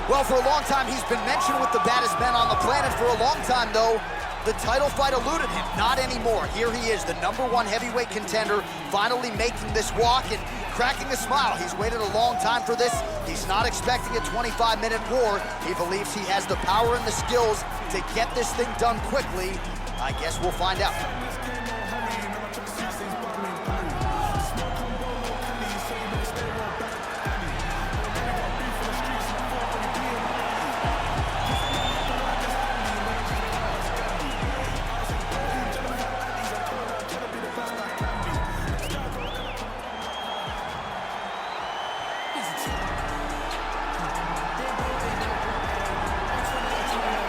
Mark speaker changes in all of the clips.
Speaker 1: Well, for a long time, he's been mentioned with the baddest men on the planet. For a long time, though, the title fight eluded him. Not anymore. Here he is, the #1 heavyweight contender, finally making this walk and cracking a smile. He's waited a long time for this. He's not expecting a 25-minute war. He believes he has the power and the skills to get this thing done quickly. I guess we'll find out.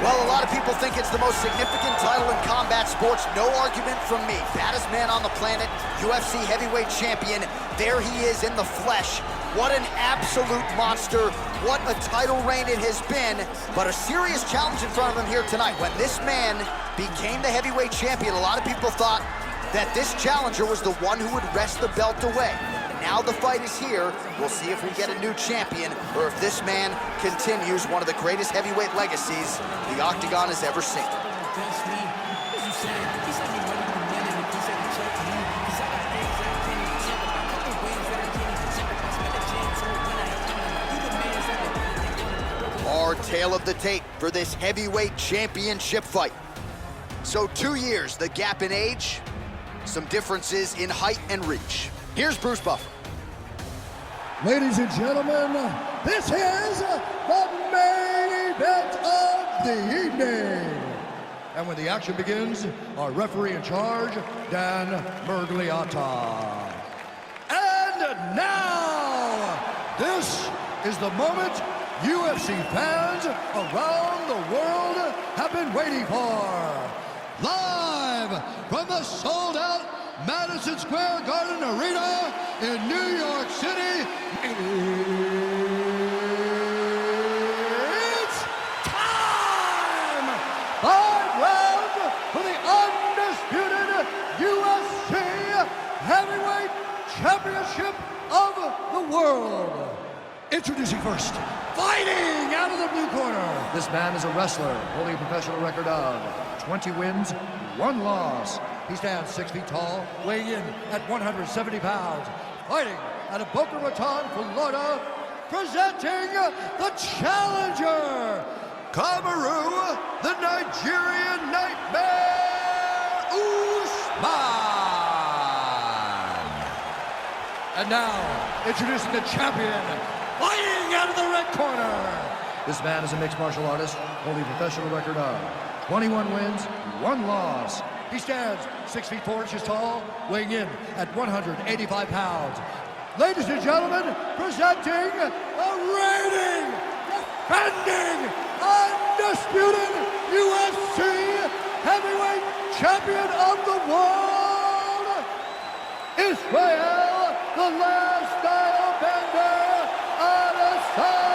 Speaker 1: Well, a lot of people think it's the most significant title in combat sports. No argument from me. Baddest man on the planet, UFC heavyweight champion. There he is in the flesh. What an absolute monster. What a title reign it has been. But a serious challenge in front of him here tonight. When this man became the heavyweight champion, a lot of people thought that this challenger was the one who would wrest the belt away. Now the fight is here. We'll see if we get a new champion or if this man continues one of the greatest heavyweight legacies the Octagon has ever seen. Our tale of the tape for this heavyweight championship fight. So 2 years, the gap in age, some differences in height and reach. Here's Bruce Buffer.
Speaker 2: Ladies and gentlemen, this is the main event of the evening. And when the action begins, our referee in charge, Dan Mergliata. And now, this is the moment UFC fans around the world have been waiting for. Live from the sold-out Madison Square Garden Arena in New York City, it's time! 5 rounds for the undisputed UFC Heavyweight Championship of the world. Introducing first, fighting out of the blue corner. This man is a wrestler holding a professional record of 20 wins, 1 loss. He stands 6 feet tall, weighing in at 170 pounds. Fighting out of Boca Raton, Florida, presenting the challenger, Kamaru, the Nigerian Nightmare Usman. And now, introducing the champion, fighting out of the red corner. This man is a mixed martial artist, holding a professional record of 21 wins, 1 loss. He stands 6 feet 4 inches tall, weighing in at 185 pounds. Ladies and gentlemen, presenting the reigning, defending, undisputed UFC heavyweight champion of the world, Israel, the last style bender, Adesanya.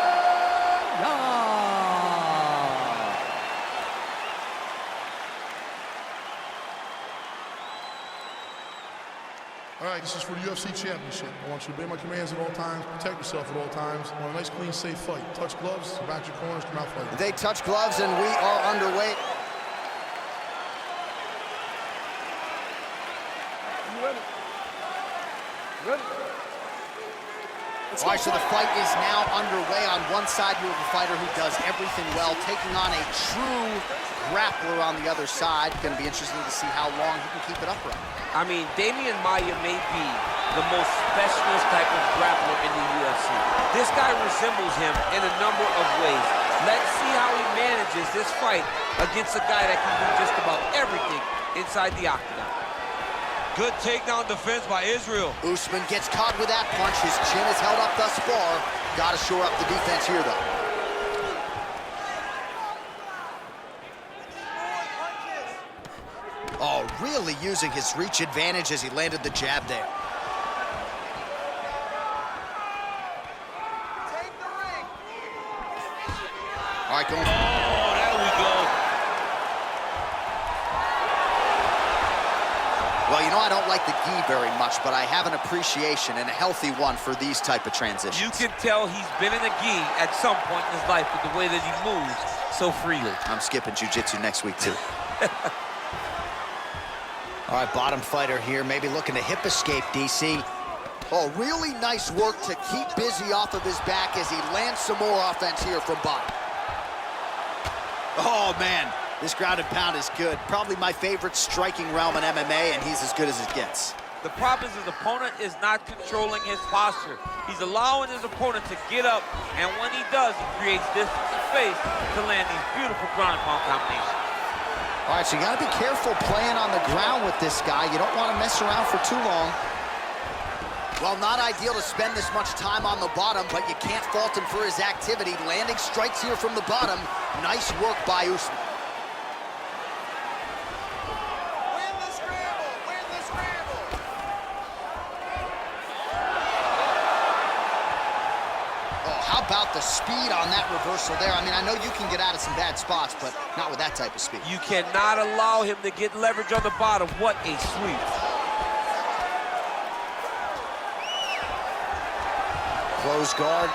Speaker 3: All right, this is for the UFC Championship. I want you to obey my commands at all times, protect yourself at all times. I want a nice, clean, safe fight. Touch gloves, back your corners, come out fighting.
Speaker 1: They touch gloves and we are underway.
Speaker 4: You ready? Ready?
Speaker 1: All right, so the fight is now underway. On one side, you have a fighter who does everything well, taking on a true grappler on the other side. Going to be interesting to see how long he can keep it upright.
Speaker 5: I mean, Damian Maia may be the most specialist type of grappler in the UFC. This guy resembles him in a number of ways. Let's see how he manages this fight against a guy that can do just about everything inside the octagon.
Speaker 6: Good takedown defense by Israel.
Speaker 1: Usman gets caught with that punch. His chin is held up thus far. Got to shore up the defense here, though. Oh, really using his reach advantage as he landed the jab there. Take the ring. All right, going.
Speaker 6: Oh, there we go.
Speaker 1: Well, you know, I don't like the gi very much, but I have an appreciation and a healthy one for these type of transitions.
Speaker 5: You can tell he's been in a gi at some point in his life with the way that he moves so freely.
Speaker 1: I'm skipping jiu-jitsu next week, too. All right, bottom fighter here, maybe looking to hip escape, DC. Oh, really nice work to keep busy off of his back as he lands some more offense here from bottom. Oh, man, this ground and pound is good. Probably my favorite striking realm in MMA, and he's as good as it gets.
Speaker 5: The problem is his opponent is not controlling his posture. He's allowing his opponent to get up, and when he does, he creates distance and space to land these beautiful ground and pound combinations.
Speaker 1: All right, so you got to be careful playing on the ground with this guy. You don't want to mess around for too long. Well, not ideal to spend this much time on the bottom, but you can't fault him for his activity. Landing strikes here from the bottom. Nice work by Usman.
Speaker 7: Win the scramble! Win the scramble!
Speaker 1: Oh, how about the speed on that reversal there? I mean, I know you can get out of some bad spots, but not with that type of speed.
Speaker 5: You cannot allow him to get leverage on the bottom. What a sweep.
Speaker 1: Close guard.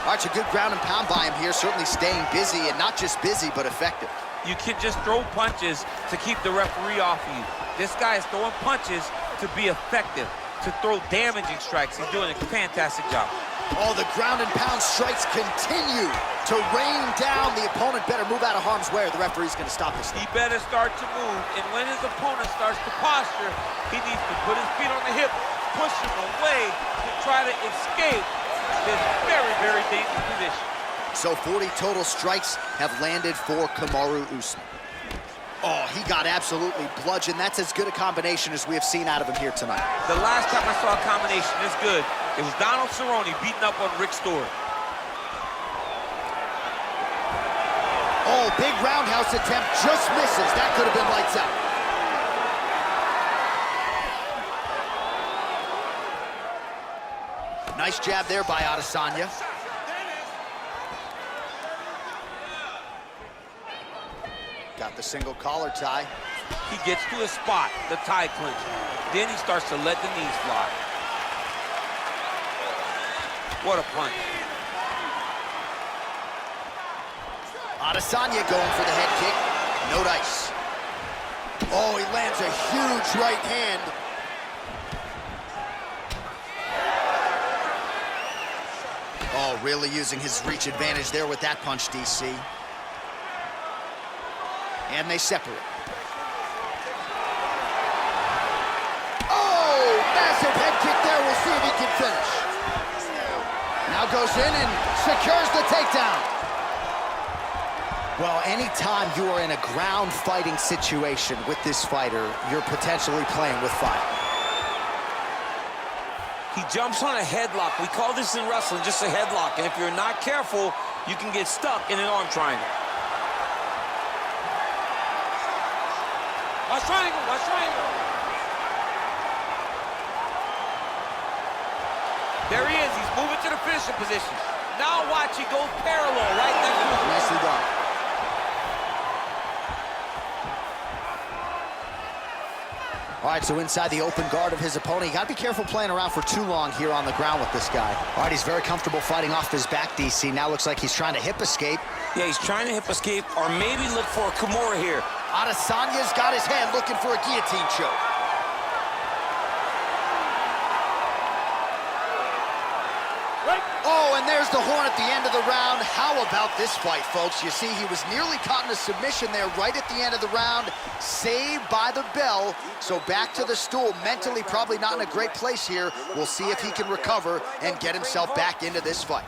Speaker 1: All right, a good ground and pound by him here, certainly staying busy, and not just busy, but effective.
Speaker 5: You can just throw punches to keep the referee off of you. This guy is throwing punches to be effective, to throw damaging strikes. He's doing a fantastic job.
Speaker 1: Oh, the ground and pound strikes continue to rain down. The opponent better move out of harm's way, or the referee's going to stop this thing.
Speaker 5: He better start to move, and when his opponent starts to posture, he needs to put his feet on the hip, push him away to try to escape this very, very dangerous position.
Speaker 1: So 40 total strikes have landed for Kamaru Usman. Oh, he got absolutely bludgeoned. That's as good a combination as we have seen out of him here tonight.
Speaker 5: The last time I saw a combination this good, it was Donald Cerrone beating up on Rick Story.
Speaker 1: Oh, big roundhouse attempt, just misses. That could have been lights out. Nice jab there by Adesanya. Got the single collar tie.
Speaker 5: He gets to a spot, the tie clinch. Then he starts to let the knees fly. What a punch.
Speaker 1: Adesanya going for the head kick. No dice. Oh, he lands a huge right hand. Oh, really using his reach advantage there with that punch, DC. And they separate. Oh, massive head kick there. We'll see if he can finish. Now goes in and secures the takedown. Well, anytime you are in a ground fighting situation with this fighter, you're potentially playing with fire.
Speaker 8: He jumps on a headlock. We call this in wrestling just a headlock. And if you're not careful, you can get stuck in an arm triangle.
Speaker 5: Watch triangle, watch triangle. There he is, he's moving to the finishing position. Now watch, he goes parallel right next to him.
Speaker 1: Nicely done. All right, so inside the open guard of his opponent. You got to be careful playing around for too long here on the ground with this guy. All right, he's very comfortable fighting off his back, DC. Now looks like he's trying to hip escape.
Speaker 8: Yeah, he's trying to hip escape or maybe look for a Kimura here.
Speaker 1: Adesanya's got his hand looking for a guillotine choke. Oh, and there's the horn at the end of the round. How about this fight, folks? You see, he was nearly caught in a submission there right at the end of the round. Saved by the bell. So back to the stool. Mentally probably not in a great place here. We'll see if he can recover and get himself back into this fight.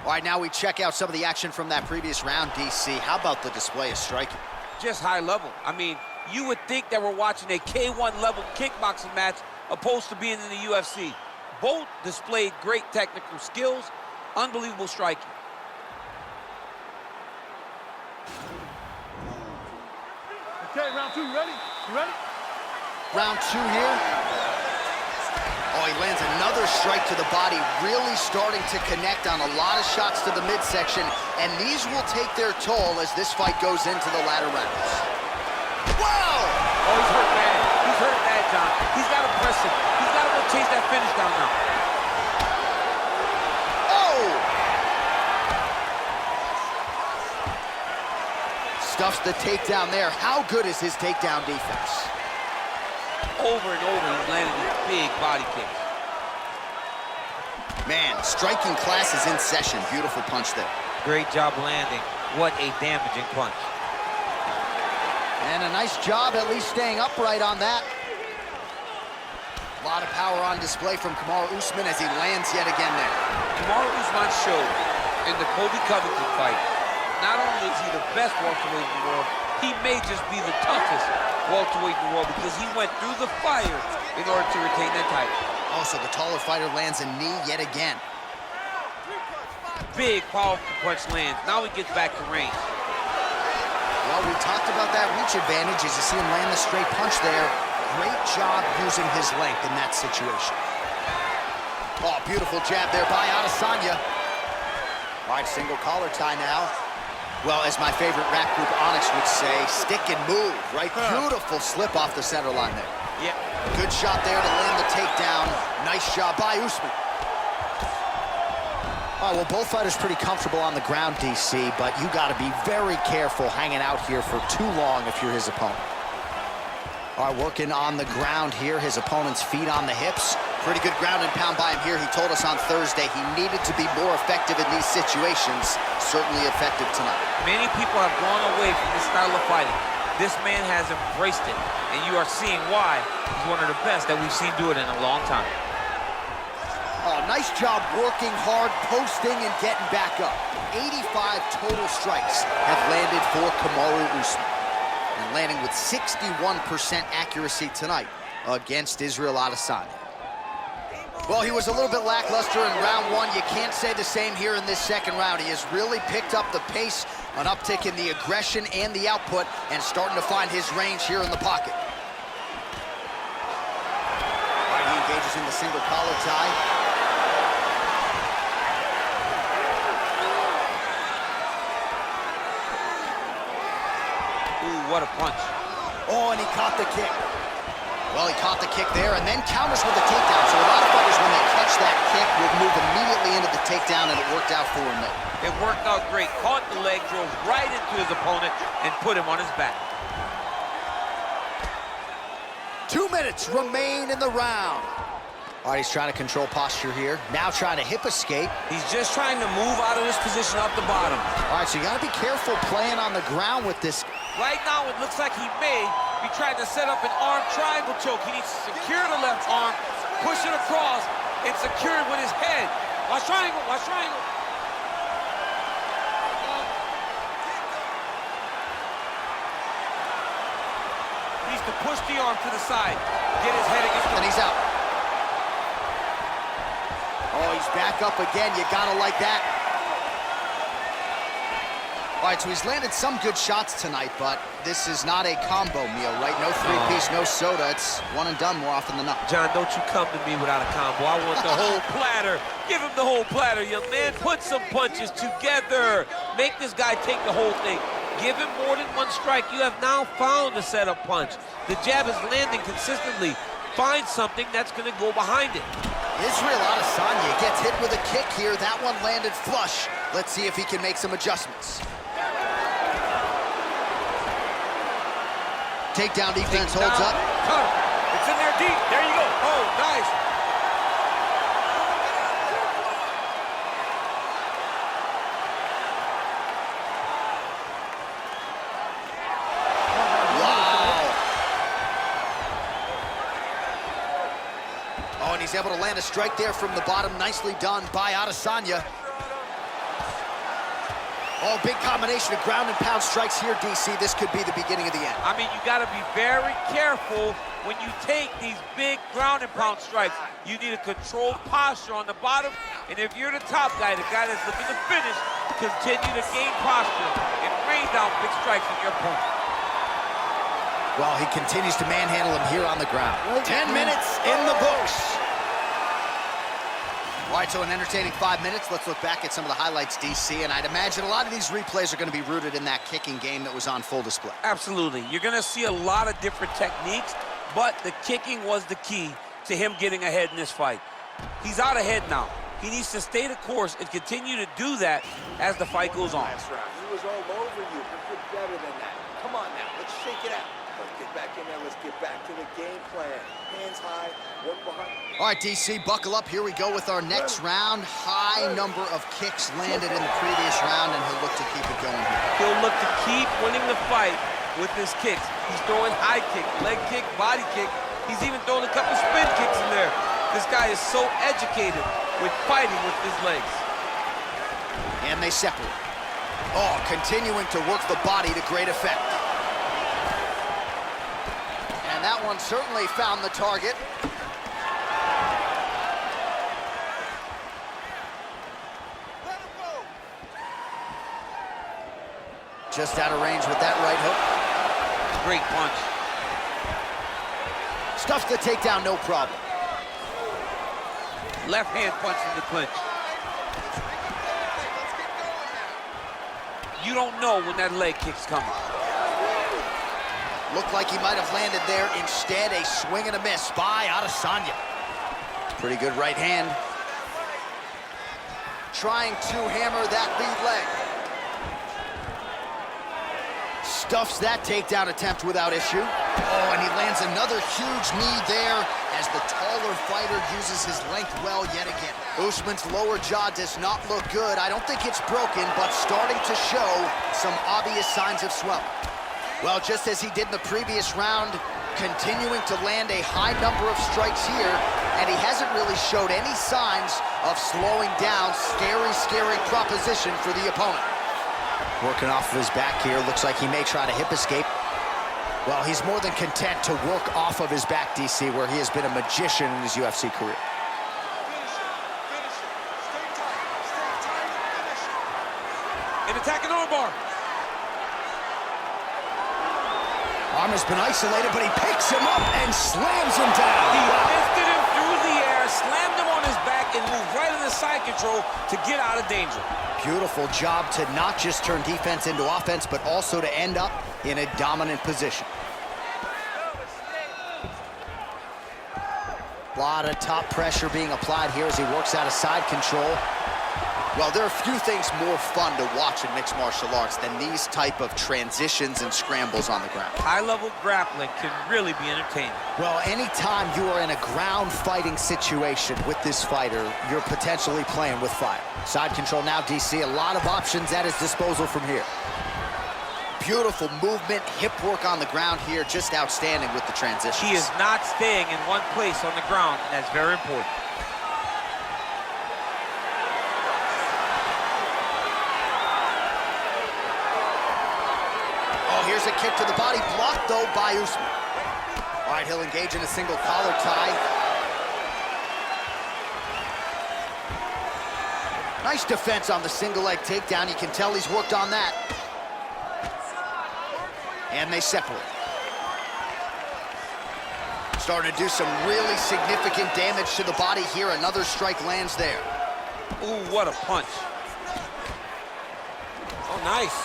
Speaker 1: All right, now we check out some of the action from that previous round, DC. How about the display of striking?
Speaker 5: Just high level. I mean, you would think that we're watching a K1 level kickboxing match opposed to being in the UFC. Both displayed great technical skills, unbelievable striking.
Speaker 4: Okay, round two, you ready? You ready?
Speaker 1: Round two here. Oh, he lands another strike to the body, really starting to connect on a lot of shots to the midsection, and these will take their toll as this fight goes into the latter rounds. Wow!
Speaker 5: Oh, he's hurt bad. He's hurt bad, John.
Speaker 1: stuffs the takedown there. How good is his takedown defense?
Speaker 5: Over and over, he's landing these big body kicks.
Speaker 1: Man, striking class is in session. Beautiful punch there.
Speaker 5: Great job landing. What a damaging punch.
Speaker 1: And a nice job at least staying upright on that. A lot of power on display from Kamaru Usman as he lands yet again there.
Speaker 5: Kamaru Usman showed in the Colby Covington fight, not only is he the best welterweight in the world, he may just be the toughest welterweight in the world because he went through the fire in order to retain that title.
Speaker 1: Also, the taller fighter lands a knee yet again.
Speaker 5: Big, powerful punch lands. Now he gets back to range.
Speaker 1: Well, we talked about that reach advantage as you see him land the straight punch there. Great job using his length in that situation. Oh, beautiful jab there by Adesanya. All right, single collar tie now. Well, as my favorite rap group Onyx would say, stick and move, right? Beautiful slip off the center line there.
Speaker 5: Yeah.
Speaker 1: Good shot there to land the takedown. Nice job by Usman. All right, well, both fighters pretty comfortable on the ground, DC, but you got to be very careful hanging out here for too long if you're his opponent. All right, working on the ground here. His opponent's feet on the hips. Pretty good ground and pound by him here. He told us on Thursday he needed to be more effective in these situations. Certainly effective tonight.
Speaker 5: Many people have gone away from this style of fighting. This man has embraced it, and you are seeing why he's one of the best that we've seen do it in a long time.
Speaker 1: Oh, nice job working hard, posting, and getting back up. 85 total strikes have landed for Kamaru Usman. And landing with 61% accuracy tonight against Israel Adesanya. Well, he was a little bit lackluster in round one. You can't say the same here in this second round. He has really picked up the pace, an uptick in the aggression and the output, and starting to find his range here in the pocket. All right, he engages in the single collar tie.
Speaker 5: Ooh, what a punch.
Speaker 1: Oh, and he caught the kick. Well, he caught the kick there and then counters with a takedown. So a lot of fighters, when they catch that kick, will move immediately into the takedown, and it worked out for him there.
Speaker 5: It worked out great. Caught the leg, drove right into his opponent, and put him on his back.
Speaker 1: 2 minutes remain in the round. All right, he's trying to control posture here. Now trying to hip escape.
Speaker 8: He's just trying to move out of this position up the bottom.
Speaker 1: All right, so you got to be careful playing on the ground with this.
Speaker 5: Right now, it looks like he may be trying to set up an arm triangle choke. He needs to secure the left arm, push it across, and secure it with his head. Watch triangle, watch triangle. He needs to push the arm to the side, get his head against the...
Speaker 1: And he's out. Oh, he's back up again. You gotta like that. All right, so he's landed some good shots tonight, but this is not a combo meal, right? No three-piece, no soda. It's one and done more often than not.
Speaker 5: John, don't you come to me without a combo. I want the whole platter. Give him the whole platter, young man. Put some punches together. Make this guy take the whole thing. Give him more than one strike. You have now found a setup punch. The jab is landing consistently. Find something that's going to go behind it.
Speaker 1: Israel Adesanya gets hit with a kick here. That one landed flush. Let's see if he can make some adjustments. Takedown defense holds up.
Speaker 5: It's in there deep. There you go. Oh, nice.
Speaker 1: Wow. Oh, and he's able to land a strike there from the bottom. Nicely done by Adesanya. Oh, big combination of ground and pound strikes here, DC. This could be the beginning of the end.
Speaker 5: I mean, you got to be very careful when you take these big ground and pound strikes. You need a controlled posture on the bottom. And if you're the top guy, the guy that's looking to finish, continue to gain posture and rain down big strikes on your opponent.
Speaker 1: Well, he continues to manhandle him here on the ground. 10 minutes in the books. All right, so an entertaining 5 minutes. Let's look back at some of the highlights, DC, and I'd imagine a lot of these replays are going to be rooted in that kicking game that was on full display.
Speaker 5: Absolutely. You're going to see a lot of different techniques, but the kicking was the key to him getting ahead in this fight. He's out ahead now. He needs to stay the course and continue to do that as the fight goes on.
Speaker 7: He was all over you, but you're better than that. shake it out. Let's get back in there. Let's get back to the game plan. Hands high, work behind.
Speaker 1: All right, DC, buckle up. Here we go with our next round. High number of kicks landed in the previous round, and he'll look to keep it going here.
Speaker 5: He'll look to keep winning the fight with his kicks. He's throwing high kick, leg kick, body kick. He's even throwing a couple spin kicks in there. This guy is so educated with fighting with his legs.
Speaker 1: And they separate. Oh, continuing to work the body to great effect. And that one certainly found the target.
Speaker 7: Let him go.
Speaker 1: Just out of range with that right hook.
Speaker 5: Great punch.
Speaker 1: Stuffs the takedown, no problem.
Speaker 5: Left hand punch in the clinch.
Speaker 7: Let's get going now.
Speaker 5: You don't know when that leg kick's coming.
Speaker 1: Looked like he might have landed there. Instead, a swing and a miss by Adesanya. Pretty good right hand. Trying to hammer that lead leg. Stuffs that takedown attempt without issue. Oh, and he lands another huge knee there as the taller fighter uses his length well yet again. Usman's lower jaw does not look good. I don't think it's broken, but starting to show some obvious signs of swelling. Well, just as he did in the previous round, continuing to land a high number of strikes here, and he hasn't really showed any signs of slowing down. Scary, scary proposition for the opponent. Working off of his back here, looks like he may try to hip escape. Well, he's more than content to work off of his back, DC, where he has been a magician in his UFC career.
Speaker 7: Finish it. Finish it. Stay tight. Stay tight and finish it.
Speaker 5: An attacking armbar.
Speaker 1: Arm has been isolated, but he picks him up and slams him
Speaker 5: He
Speaker 1: down.
Speaker 5: lifted him through the air, slammed him on his back, and moved right into side control to get out of danger.
Speaker 1: Beautiful job to not just turn defense into offense, but also to end up in a dominant position. A lot of top pressure being applied here as he works out of side control. Well, there are few things more fun to watch in mixed martial arts than these type of transitions and scrambles on the ground.
Speaker 5: High-level grappling can really be entertaining.
Speaker 1: Well, anytime you are in a ground fighting situation with this fighter, you're potentially playing with fire. Side control now, DC, a lot of options at his disposal from here. Beautiful movement, hip work on the ground here, just outstanding with the transitions.
Speaker 5: He is not staying in one place on the ground, and that's very important.
Speaker 1: Here's a kick to the body, blocked though by Usman. All right, he'll engage in a single collar tie. Nice defense on the single leg takedown. You can tell he's worked on that. And they separate. Starting to do some really significant damage to the body here. Another strike lands there.
Speaker 5: Ooh, what a punch. Oh, nice.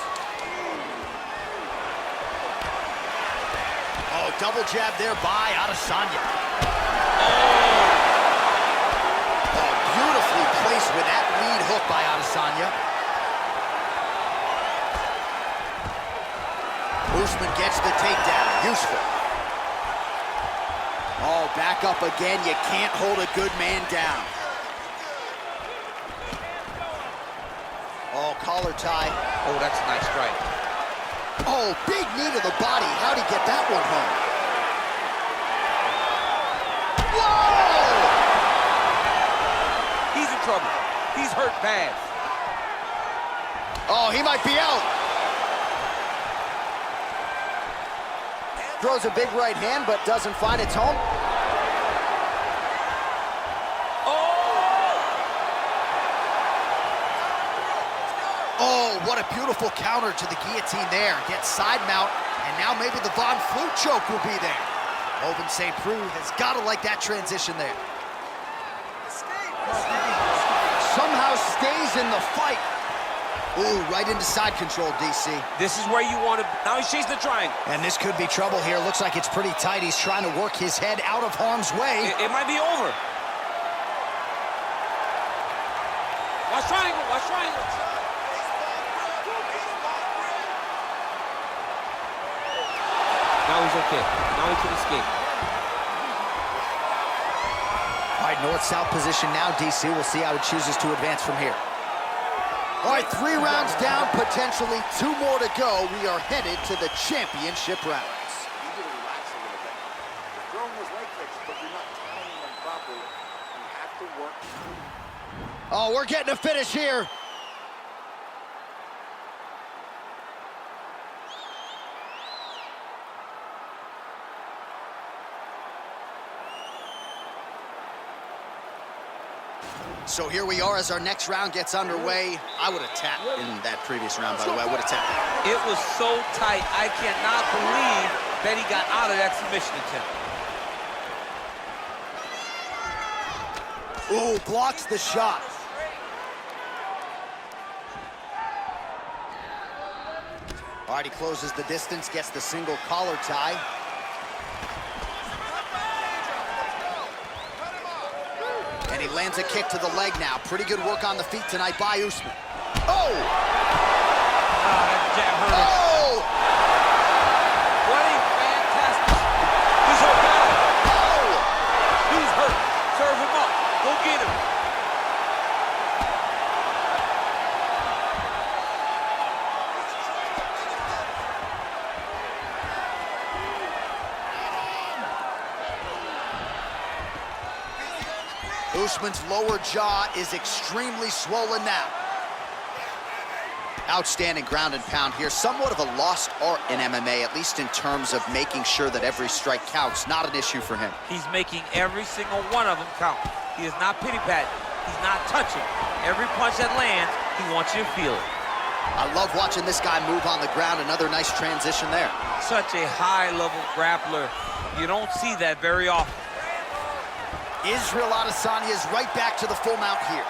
Speaker 1: Oh, double jab there by Adesanya. Oh, beautifully placed with that lead hook by Adesanya. Usman gets the takedown. Useful. Oh, back up again. You can't hold a good man down. Oh, collar tie.
Speaker 5: Oh, that's a nice strike.
Speaker 1: Oh, big knee to the body. How'd he get that one home? Whoa!
Speaker 5: He's in trouble. He's hurt bad.
Speaker 1: Oh, he might be out. Throws a big right hand, but doesn't find its home. Oh, what a beautiful counter to the guillotine there. Gets side mount, and now maybe the Von Flue choke will be there. Oven St. Preux has got to like that transition there. Somehow stays in the fight. Ooh, right into side control, DC.
Speaker 5: This is where you want to... Now he's chasing the triangle.
Speaker 1: And this could be trouble here. Looks like it's pretty tight. He's trying to work his head out of harm's way.
Speaker 5: It might be over. Watch triangle, watch triangle. okay. Now he can escape.
Speaker 1: All right, north-south position now, DC. We'll see how he chooses to advance from here. All right, 3 rounds down, potentially 2 more to go. We are headed to the championship rounds.
Speaker 7: You need to relax a little bit. You're throwing those leg kicks, but you're not timing them properly. You have to work.
Speaker 1: Oh, we're getting a finish here. So here we are as our next round gets underway. I would have tapped in that previous round, by the way. I would have tapped.
Speaker 5: It was so tight. I cannot believe that he got out of that submission attempt.
Speaker 1: Ooh, blocks the shot. All right, he closes the distance, gets the single collar tie. And he lands a kick to the leg now. Pretty good work on the feet tonight by Usman. Oh!
Speaker 5: That jab hurt him.
Speaker 1: Oh!
Speaker 5: What a fantastic... He's hurt bad.
Speaker 1: Oh!
Speaker 5: He's hurt. Serve him up. Go get him.
Speaker 1: Usman's lower jaw is extremely swollen now. Outstanding ground and pound here. Somewhat of a lost art in MMA, at least in terms of making sure that every strike counts. Not an issue for him.
Speaker 5: He's making every single one of them count. He is not pity-patting. He's not touching. Every punch that lands, he wants you to feel it.
Speaker 1: I love watching this guy move on the ground. Another nice transition there.
Speaker 5: Such a high-level grappler. You don't see that very often.
Speaker 1: Israel Adesanya is right back to the full mount here.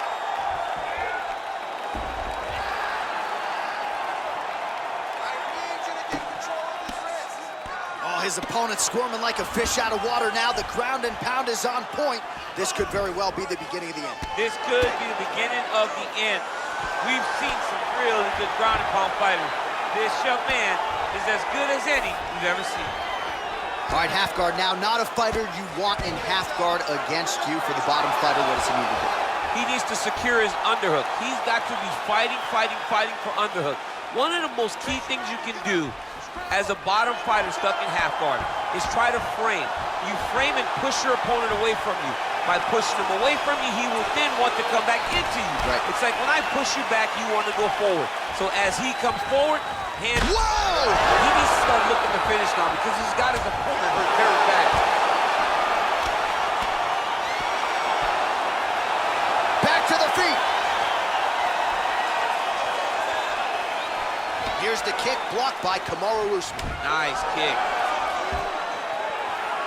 Speaker 1: Oh, his opponent squirming like a fish out of water now. The ground and pound is on point. This could very well be the beginning of the end.
Speaker 5: This could be the beginning of the end. We've seen some really good ground and pound fighters. This young man is as good as any we've ever seen.
Speaker 1: All right, half guard now. Not a fighter you want in half guard against you. For the bottom fighter, what does he need to do?
Speaker 5: He needs to secure his underhook. He's got to be fighting for underhook. One of the most key things you can do as a bottom fighter stuck in half guard is try to frame. You frame and push your opponent away from you. By pushing him away from you, he will then want to come back into you.
Speaker 1: Right.
Speaker 5: It's like when I push you back, you want to go forward. So as he comes forward, hand.
Speaker 1: Whoa!
Speaker 5: He needs to start looking to finish now because he's got his opponent hurt very bad.
Speaker 1: Back to the feet. Here's the kick blocked by Kamaru Usman.
Speaker 5: Nice kick.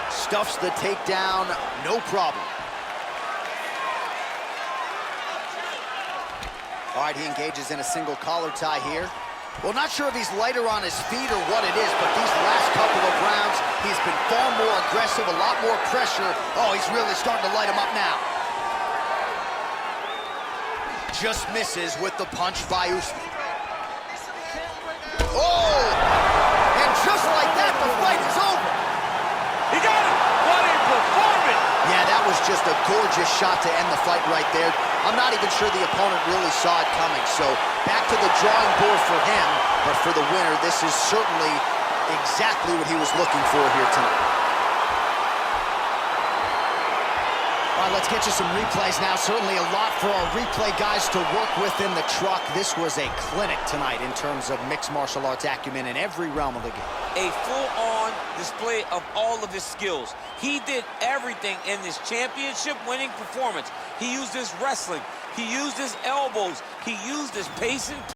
Speaker 1: Stuffs the takedown, no problem. All right, he engages in a single collar tie here. Well, not sure if he's lighter on his feet or what it is, but these last couple of rounds, he's been far more aggressive, a lot more pressure. Oh, he's really starting to light him up now. Just misses with the punch by Usman. Oh! And just like that, the fight is over.
Speaker 5: He got him! What a performance!
Speaker 1: Yeah, that was just a gorgeous shot to end the fight right there. I'm not even sure the opponent really saw it coming. So back to the drawing board for him, but for the winner, this is certainly exactly what he was looking for here tonight. All right, let's get you some replays now. Certainly a lot for our replay guys to work with in the truck. This was a clinic tonight in terms of mixed martial arts acumen in every realm of the game.
Speaker 8: A full-on display of all of his skills. He did everything in this championship-winning performance. He used his wrestling. He used his elbows. He used his pacing.